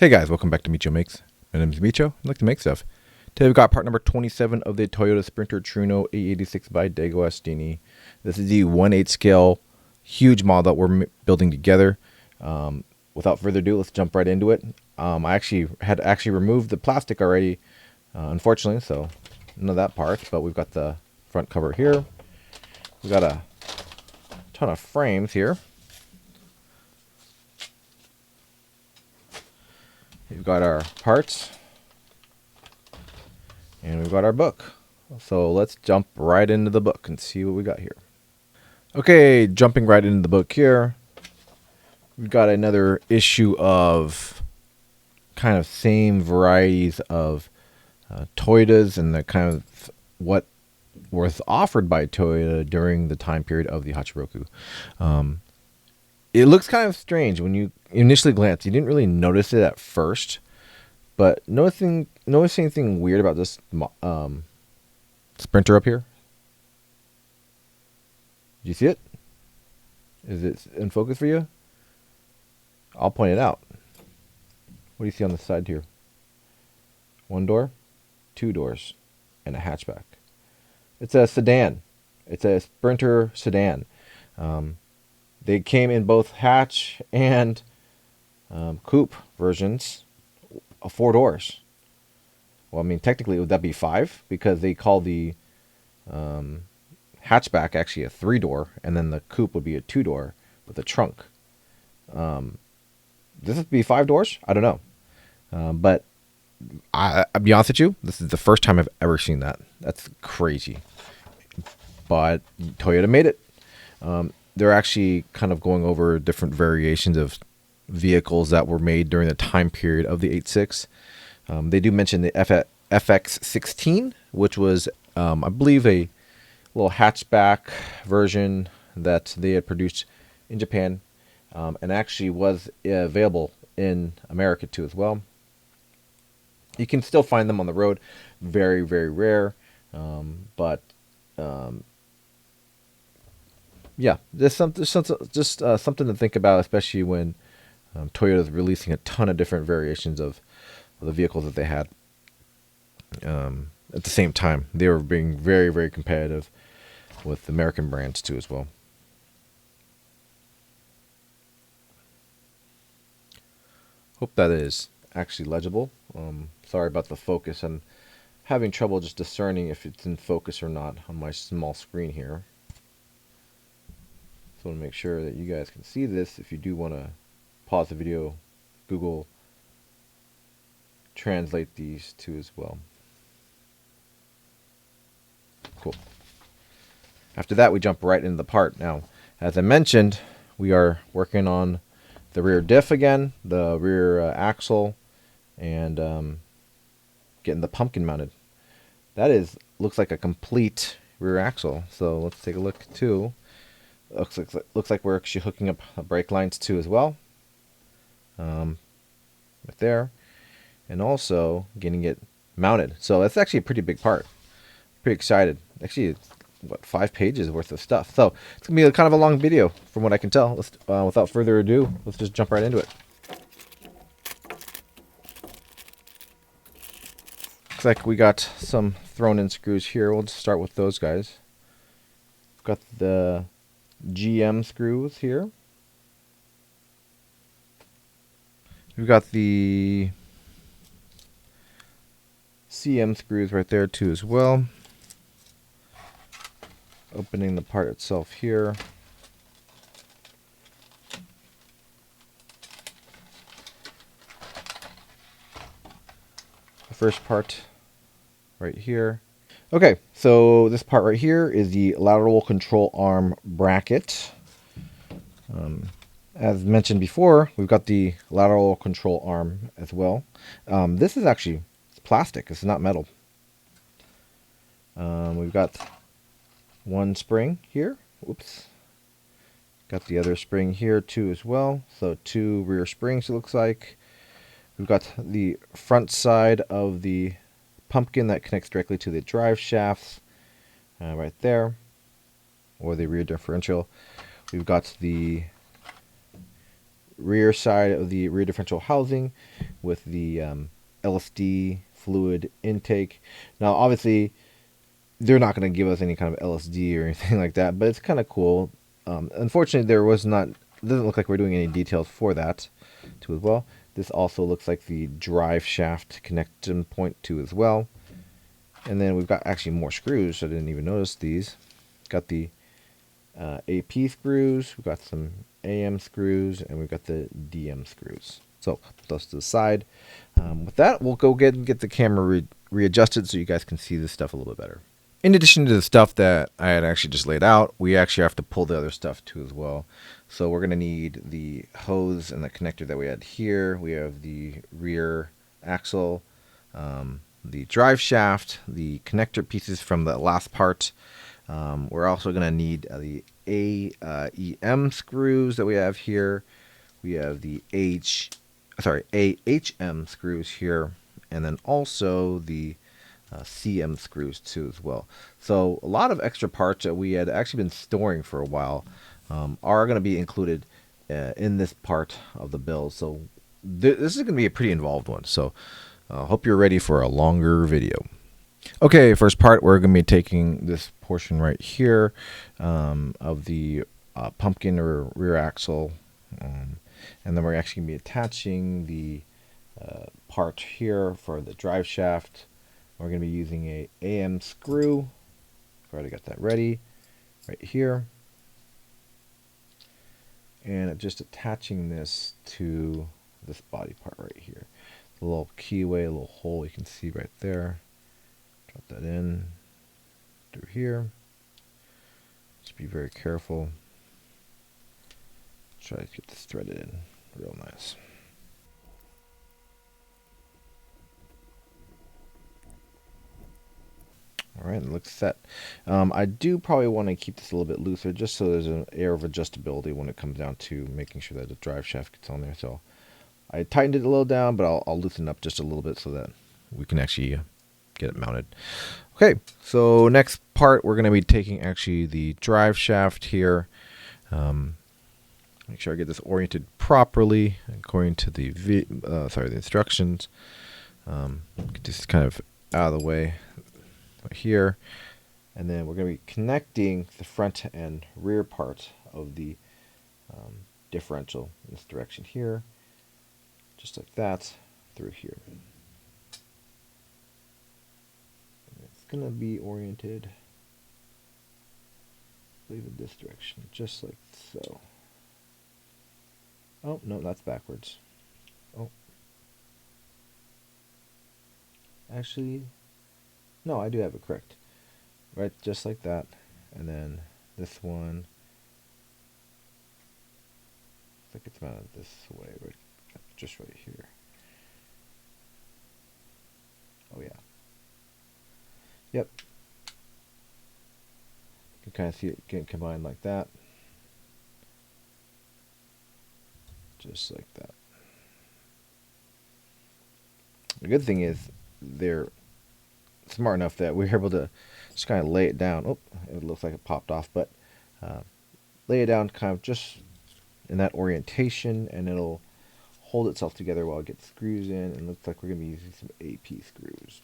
Hey guys, welcome back to Micho Makes. My name is Micho. I like to make stuff. Today we've got part number 27 of the Toyota Sprinter Trueno AE86 by DeAgostini. This is the 1/8 scale, huge model that we're building together. Without further ado, let's jump right into it. I had removed the plastic already, unfortunately, so none of that part. But we've got the front cover here. We've got a ton of frames here. We've got our parts, and we've got our book. So let's jump right into the book and see what we got here. Okay, jumping right into the book here. We've got another issue of kind of same varieties of Toyotas and the kind of what was offered by Toyota during the time period of the Hachiroku. It looks kind of strange when you initially glance. You didn't really notice it at first, but notice anything weird about this Sprinter up here? Do you see it? Is it in focus for you? I'll point it out. What do you see on the side here? One door, two doors, and a hatchback. It's a sedan. It's a Sprinter sedan. They came in both hatch and coupe versions, 4 doors. Well, I mean, technically, would that be 5? Because they call the hatchback actually a 3-door, and then the coupe would be a 2-door with a trunk. This would be 5 doors? I don't know. But I'll be honest with you, this is the first time I've ever seen that. That's crazy. But Toyota made it. They're actually kind of going over different variations of vehicles that were made during the time period of the 86. They do mention the FX16, which was, I believe, a little hatchback version that they had produced in Japan, and actually was available in America too as well. You can still find them on the road. Very, very rare, but yeah, there's something to think about, especially when Toyota is releasing a ton of different variations of the vehicles that they had. At the same time, they were being very, very competitive with American brands too as well. Hope that is actually legible. Sorry about the focus. I'm having trouble just discerning if it's in focus or not on my small screen here. So I want to make sure that you guys can see this. If you do want to pause the video, Google translate these two as well. Cool. After that, we jump right into the part. Now, as I mentioned, we are working on the rear diff again, the rear axle, and getting the pumpkin mounted. That looks like a complete rear axle. So let's take a look too. Looks like we're actually hooking up brake lines too as well. Right there. And also getting it mounted. So that's actually a pretty big part. Pretty excited. Actually, it's, 5 pages worth of stuff. So it's going to be kind of a long video from what I can tell. Let's, without further ado, let's just jump right into it. Looks like we got some thrown in screws here. We'll just start with those guys. We've got the GM screws here. We've got the CM screws right there too as well. Opening the part itself here. The first part right here. Okay, so this part right here is the lateral control arm bracket. As mentioned before, we've got the lateral control arm as well. This is actually plastic. It's not metal. We've got one spring here. Whoops. Got the other spring here too as well. So 2 rear springs it looks like. We've got the front side of the pumpkin that connects directly to the drive shafts right there, or the rear differential. We've got the rear side of the rear differential housing with the LSD fluid intake. Now, obviously, they're not going to give us any kind of LSD or anything like that, but it's kind of cool. Unfortunately, there was not. It doesn't look like we're doing any details for that too as well. This also looks like the drive shaft connection point too as well. And then we've got actually more screws. I didn't even notice these. Got the AP screws. We've got some AM screws, and we've got the DM screws. So those to the side. With that, we'll go get the camera readjusted so you guys can see this stuff a little bit better. In addition to the stuff that I had actually just laid out, we actually have to pull the other stuff too as well. So we're going to need the hose and the connector that we had here. We have the rear axle, the drive shaft, the connector pieces from the last part. We're also going to need the AEM screws that we have here. We have the AHM screws here, and then also the CM screws too as well. So a lot of extra parts that we had actually been storing for a while are going to be included in this part of the build. So this is going to be a pretty involved one. So I hope you're ready for a longer video. Okay, first part, we're going to be taking this portion right here of the pumpkin or rear axle, and then we're actually going to be attaching the part here for the drive shaft. We're going to be using a AM screw. I've already got that ready right here. And just attaching this to this body part right here. The little keyway, a little hole you can see right there. Drop that in through here. Just be very careful. Try to get this threaded in real nice. All right, it looks set. I do probably want to keep this a little bit looser just so there's an air of adjustability when it comes down to making sure that the drive shaft gets on there. So I tightened it a little down, but I'll loosen up just a little bit so that we can actually get it mounted. Okay, so next part, we're going to be taking actually the drive shaft here. Make sure I get this oriented properly according to the the instructions. Get this kind of out of the way right here, and then we're going to be connecting the front and rear part of the differential in this direction here, just like that, through here. It's going to be oriented, I believe, in this direction, just like so. Oh, no, that's backwards. Oh. Actually, no, I do have it correct. Right, just like that. And then this one, I think it's mounted this way, right, just right here. Oh, yeah. Yep. You can kind of see it getting combined like that. Just like that. The good thing is they're smart enough that we're able to just kind of lay it down. Oh, it looks like it popped off, but lay it down kind of just in that orientation, and it'll hold itself together while it gets screws in. And it looks like we're going to be using some AP screws.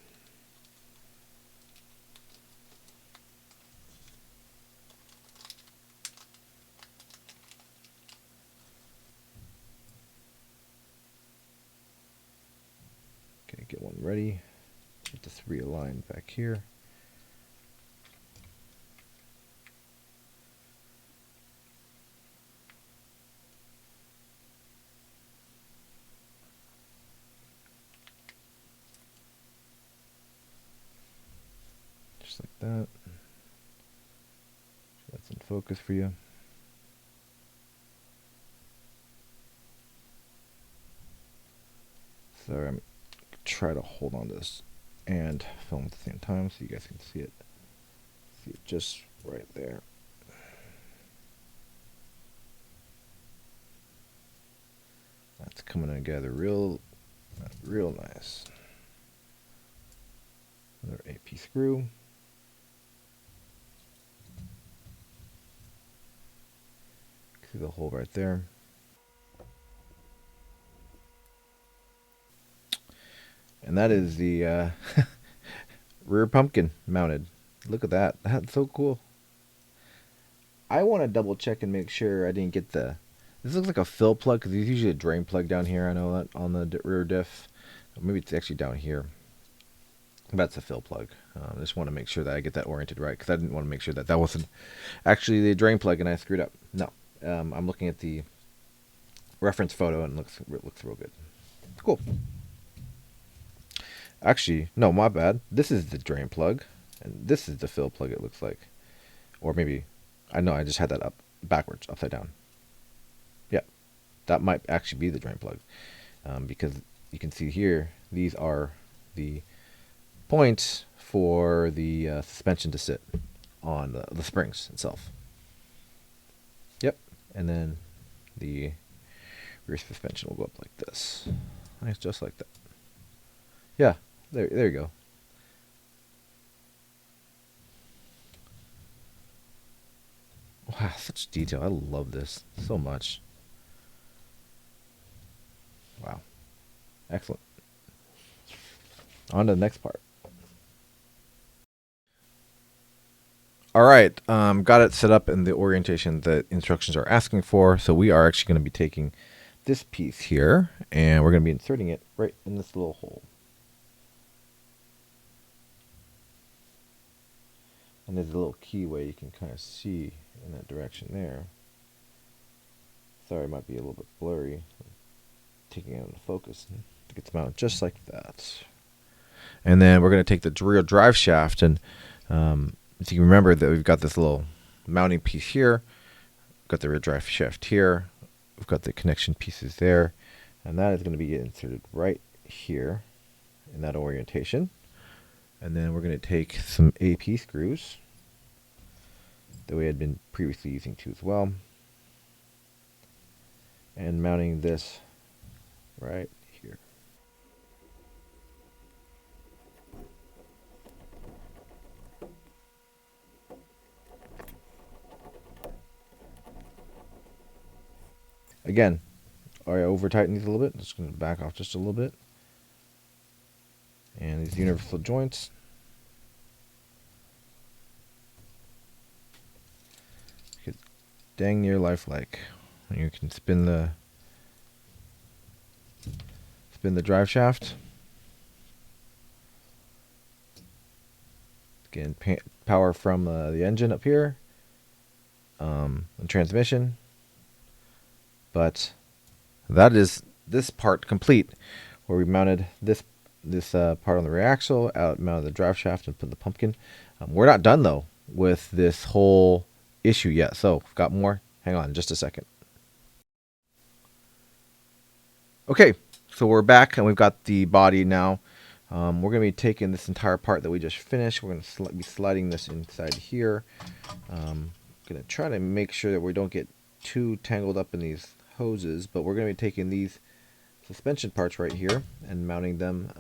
Okay, get one ready. Get this realigned back here. Just like that. That's in focus for you. Sorry, I'm try to hold on to this and film at the same time so you guys can see it. See it just right there. That's coming together real nice. Another AP screw. See the hole right there. And that is the rear pumpkin mounted. Look at that. That's so cool. I want to double check and make sure I didn't get the... This looks like a fill plug because there's usually a drain plug down here. I know that on the rear diff. Maybe it's actually down here. That's a fill plug. I just want to make sure that I get that oriented right because I didn't want to make sure that that wasn't actually the drain plug and I screwed up. No, I'm looking at the reference photo and it looks real good. Cool. Actually, no, my bad. This is the drain plug and this is the fill plug. It looks like, or maybe I know I just had that up backwards, upside down. Yeah, that might actually be the drain plug because you can see here these are the points for the suspension to sit on the springs itself. Yep, and then the rear suspension will go up like this. Nice, just like that. Yeah, there you go. Wow, such detail. I love this so much. Wow. Excellent. On to the next part. All right, got it set up in the orientation that instructions are asking for. So we are actually going to be taking this piece here, and we're going to be inserting it right in this little hole. And there's a little keyway you can kind of see in that direction there. Sorry, it might be a little bit blurry. Taking it into focus. It gets mounted just like that. And then we're going to take the rear drive shaft and so you can remember that we've got this little mounting piece here. We've got the rear drive shaft here. We've got the connection pieces there. And that is going to be inserted right here in that orientation. And then we're going to take some AP screws that we had been previously using too as well. And mounting this right here. Again, I over tighten these a little bit. Just going to back off just a little bit. And these universal joints. It's dang near lifelike. You can spin the drive shaft. Getting power from the engine up here. And transmission. But that is this part complete, where we mounted this part on the rear axle, mounted the drive shaft, and put the pumpkin. We're not done though with this whole issue yet, so we've got more. Hang on just a second. Okay, so we're back and we've got the body now. We're going to be taking this entire part that we just finished. We're going to be sliding this inside here. Going to try to make sure that we don't get too tangled up in these hoses, but we're going to be taking these suspension parts right here and mounting them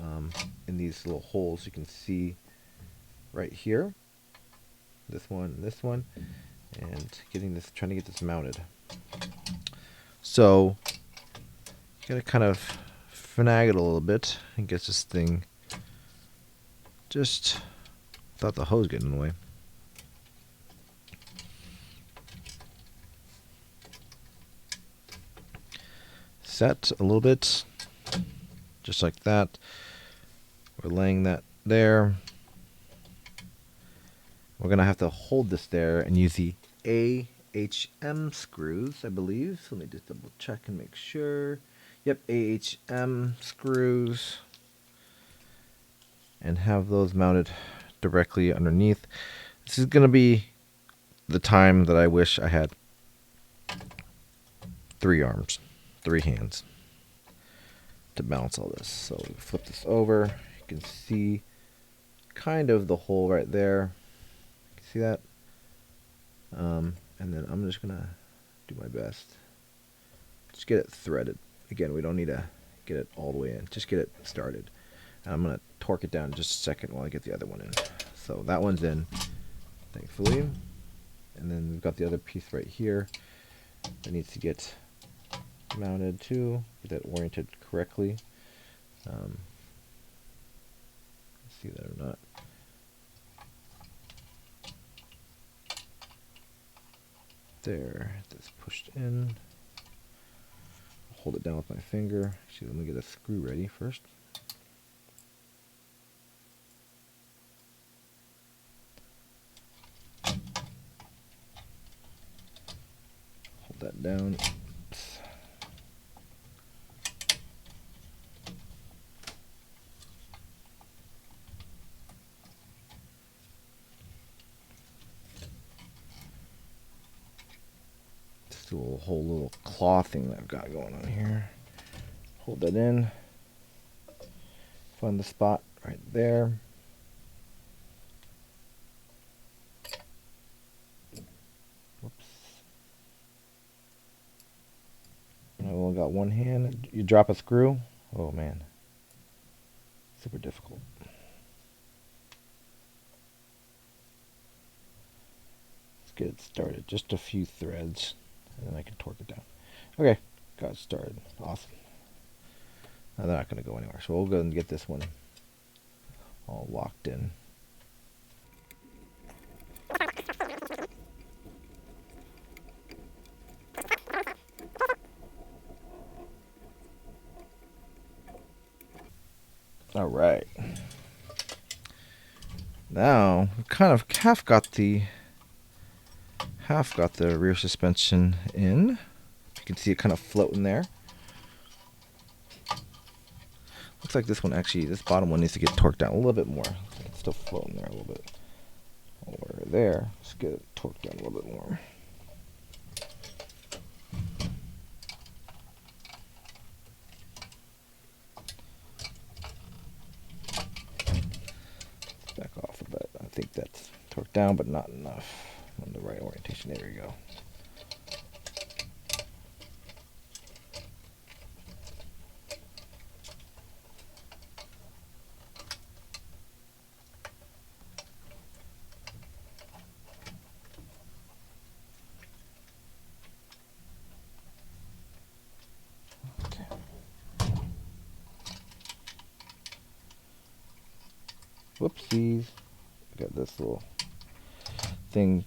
in these little holes you can see right here. This one, and trying to get this mounted. So you gotta kind of finagle it a little bit and get this thing just without the hose getting in the way. Set a little bit, just like that. We're laying that there. We're gonna have to hold this there and use the AHM screws, I believe. So let me just double check and make sure. Yep, AHM screws, and have those mounted directly underneath. This is gonna be the time that I wish I had 3 arms. 3 hands to balance all this. So we flip this over. You can see kind of the hole right there. See that? And then I'm just gonna do my best. Just get it threaded. Again, we don't need to get it all the way in. Just get it started. And I'm gonna torque it down in just a second while I get the other one in. So that one's in, thankfully. And then we've got the other piece right here that needs to get mounted too, get that oriented correctly. see that or not. There, that's pushed in. Hold it down with my finger. Actually, let me get a screw ready first. Hold that down. Just do a whole little claw thing that I've got going on here. Hold that in. Find the spot right there. Whoops. I only got one hand. You drop a screw. Oh man. Super difficult. Let's get it started. Just a few threads, and then I can torque it down. Okay, got it started. Awesome. Now they're not going to go anywhere, so we'll go and get this one all locked in. All right. Now we kind of half got the rear suspension in. You can see it kind of floating there. Looks like this one actually, this bottom one needs to get torqued down a little bit more. It's still floating there a little bit. Over there, let's get it torqued down a little bit more. Let's back off a bit. I think that's torqued down, but not enough. On the right orientation. There we go. Okay. Whoopsies. Got this little thing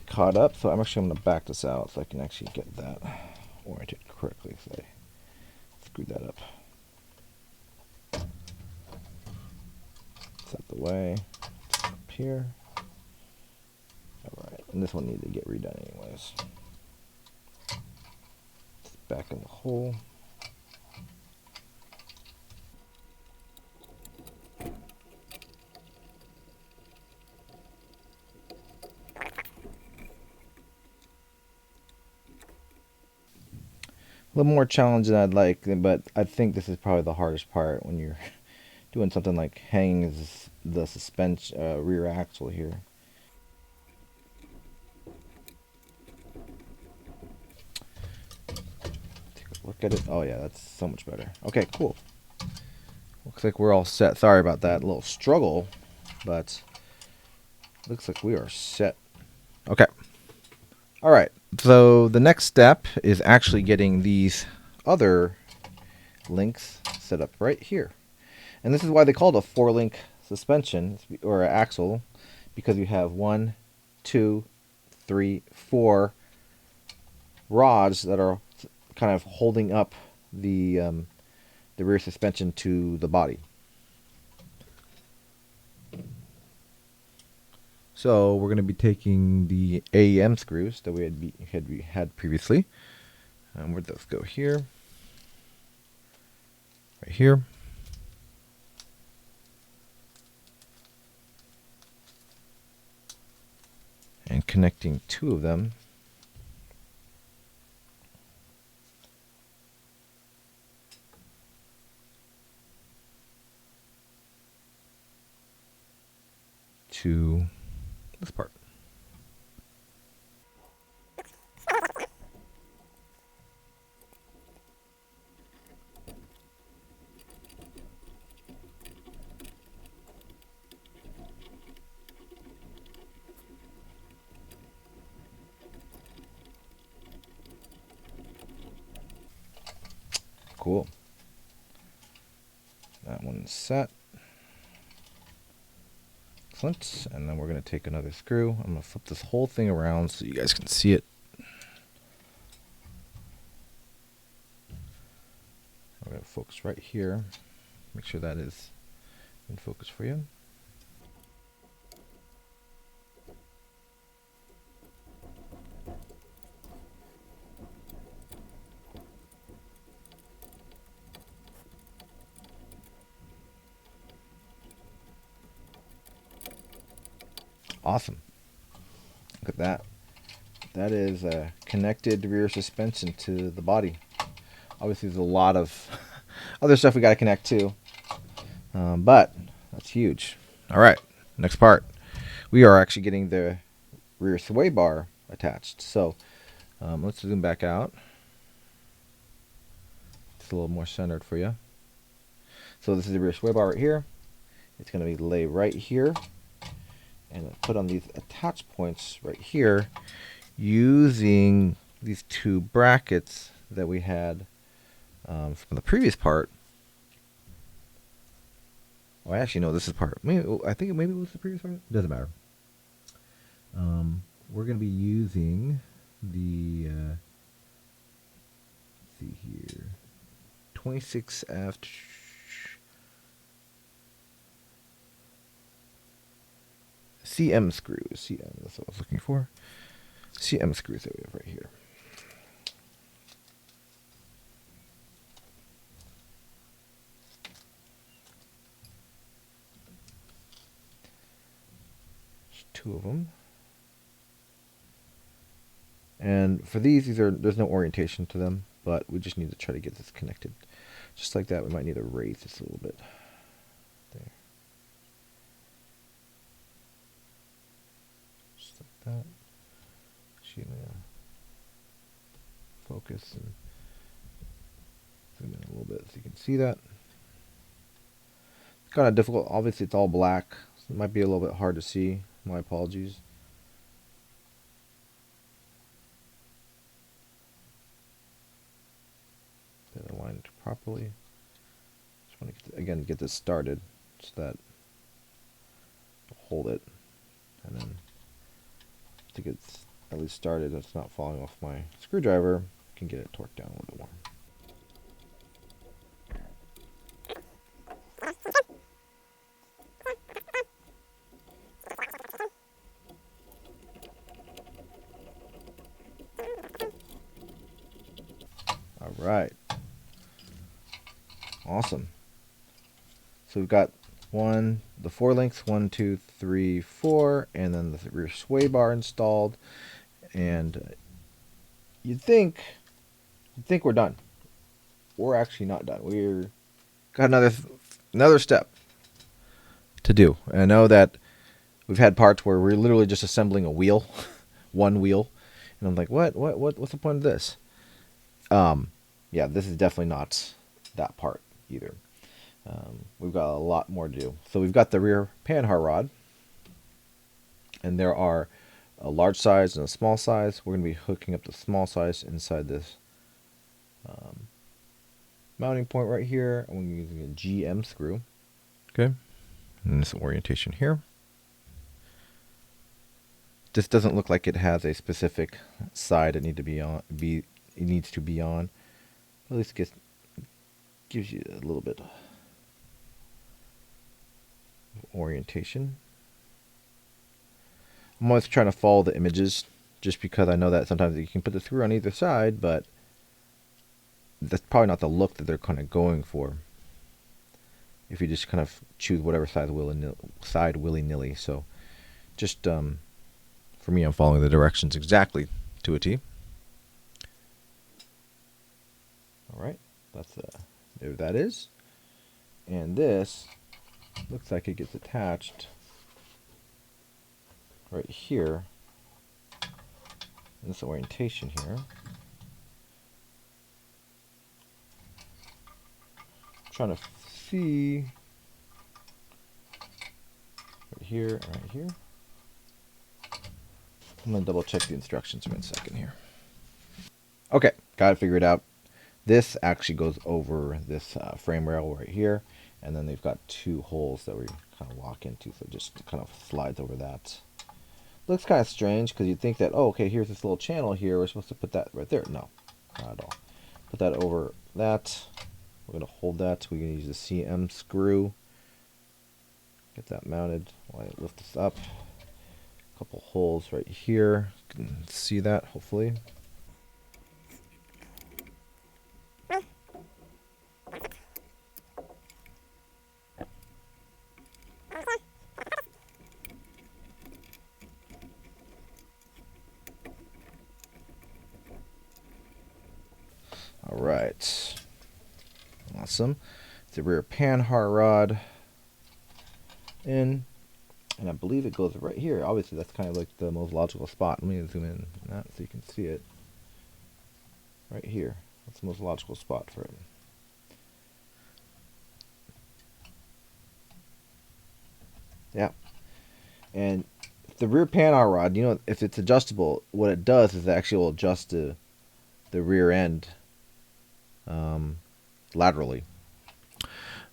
caught up, so I'm actually going to back this out so I can actually get that oriented correctly. So I screwed that up. Set the way. Up here. Alright, and this one needed to get redone anyways. It's back in the hole. A little more challenge than I'd like, but I think this is probably the hardest part when you're doing something like hanging the suspension rear axle here. Take a look at it. Oh yeah, that's so much better. Okay, cool. Looks like we're all set. Sorry about that little struggle, but looks like we are set. Okay. All right. So the next step is actually getting these other links set up right here. And this is why they call it a 4-link suspension or axle, because you have 1, 2, 3, 4 rods that are kind of holding up the rear suspension to the body. So we're going to be taking the AEM screws that we had previously. Where'd those go? Here. Right here. And connecting 2 of them to this part. Cool. That one's set. Excellent. And then we're going to take another screw. I'm going to flip this whole thing around so you guys can see it. We're going to focus right here. Make sure that is in focus for you. Awesome. Look at that. That is a connected rear suspension to the body. Obviously, there's a lot of other stuff we got to connect to, but that's huge. All right, next part. We are actually getting the rear sway bar attached. So let's zoom back out. It's a little more centered for you. So this is the rear sway bar right here. It's going to be laid right here, and put on these attach points right here using these two brackets that we had from the previous part. Oh, I actually know this is part. Maybe, I think maybe it was the previous part. Doesn't matter. We're going to be using the let's see here, 26F CM screws. CM, that's what I was looking for. CM screws that we have right here. There's two of them. And for these are there's no orientation to them, but we just need to try to get this connected. Just like that, we might need to raise this a little bit. There. Just like that. Actually, focus and zoom in a little bit so you can see that. It's kind of difficult. Obviously, it's all black, so it might be a little bit hard to see. My apologies. That aligned properly. Just want to again get this started so that I'll hold it, and then to get at least started, it's not falling off my screwdriver. I can get it torqued down a little bit more. All right. Awesome. So we've got the 4 links, 1, 2, 3, 4, and then the rear sway bar installed. And you'd think we're done. We're actually not done. We're got another step to do. And I know that we've had parts where we're literally just assembling a wheel, one wheel, and I'm like, what's the point of this? Yeah, this is definitely not that part either. We've got a lot more to do. So we've got the rear panhard rod, and there are a large size and a small size. We're going to be hooking up the small size inside this mounting point right here. I'm using a GM screw. Okay, and this orientation here. This doesn't look like it has a specific side it needs to be on. At least gives you a little bit of orientation. I'm always trying to follow the images, just because I know that sometimes you can put the screw on either side, but that's probably not the look that they're kind of going for if you just kind of choose whatever side willy-nilly. So just for me, I'm following the directions exactly to a T. All right, there that is. And this looks like it gets attached right here in this orientation here. I'm trying to see right here and right here. I'm going to double check the instructions for a second here. Okay, got to figure it out. This actually goes over this frame rail right here, and then they've got 2 holes that we kind of lock into, so it just kind of slides over that. Looks kind of strange because you'd think that, oh, okay, here's this little channel here, we're supposed to put that right there. No, not at all. Put that over that. We're going to hold that. We're going to use the CM screw. Get that mounted while I lift this up. A couple holes right here. You can see that, hopefully. All right. Awesome. The rear panhard rod in, and I believe it goes right here. Obviously, that's kind of like the most logical spot. Let me zoom in on that so you can see it. Right here. That's the most logical spot for it. Yeah. And the rear panhard rod, you know, if it's adjustable, what it does is it actually will adjust the rear end laterally.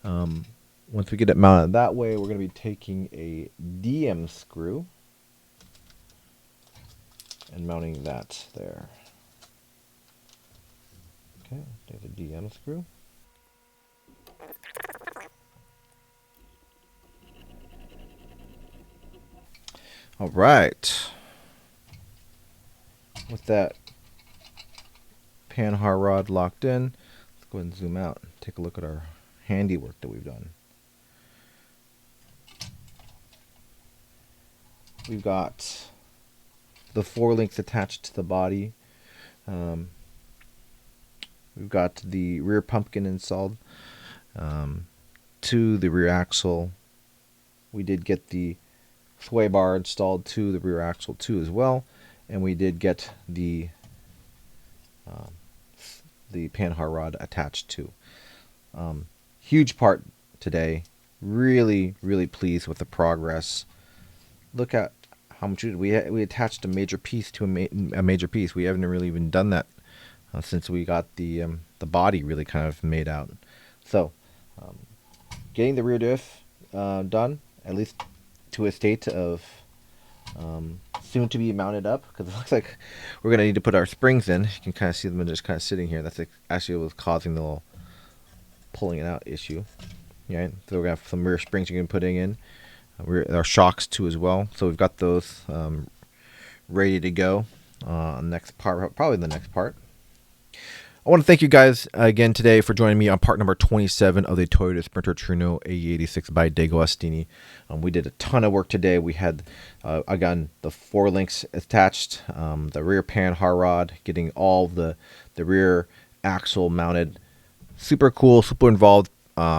Once we get it mounted that way, we're going to be taking a DM screw and mounting that there. Okay, take the DM screw. All right. With that panhard rod locked in, let's go ahead and zoom out and take a look at our handiwork that we've done. We've got the 4 links attached to the body. We've got the rear pumpkin installed to the rear axle. We did get the sway bar installed to the rear axle too as well, and we did get the panhard rod attached to. Huge part today. Really, really pleased with the progress. Look at how much we attached a major piece to a major piece. We haven't really even done that since we got the body really kind of made out. So, getting the rear diff done, at least to a state of soon to be mounted up, because it looks like we're going to need to put our springs in. You can kind of see them just kind of sitting here. That's actually what was causing the little pulling it out issue. Yeah, so we're going to have some rear springs you're going to be putting in. Our shocks too as well. So we've got those ready to go. Next part, probably the next part. I want to thank you guys again today for joining me on part number 27 of the Toyota Sprinter Trueno AE86 by DeAgostini. We did a ton of work today. We had, again, the 4 links attached, the rear panhard rod, getting all the rear axle mounted. Super cool, super involved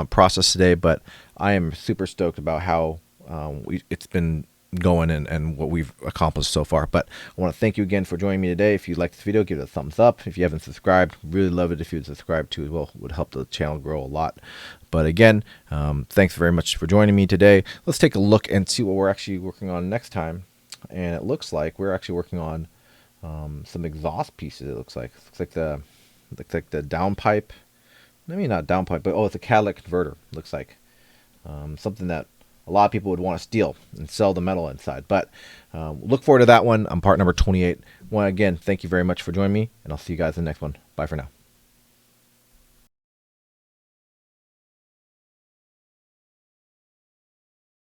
process today, but I am super stoked about how it's been going and what we've accomplished so far. But I want to thank you again for joining me today. If you liked this video, give it a thumbs up. If you haven't subscribed, really love it if you would subscribe too as well. It would help the channel grow a lot. But again, thanks very much for joining me today. Let's take a look and see what we're actually working on next time. And it looks like we're actually working on some exhaust pieces. It looks like the downpipe. Maybe not downpipe, but it's a catalytic converter. Looks like something that a lot of people would want to steal and sell the metal inside. But look forward to that one on part number 28. Again, thank you very much for joining me, and I'll see you guys in the next one. Bye for now.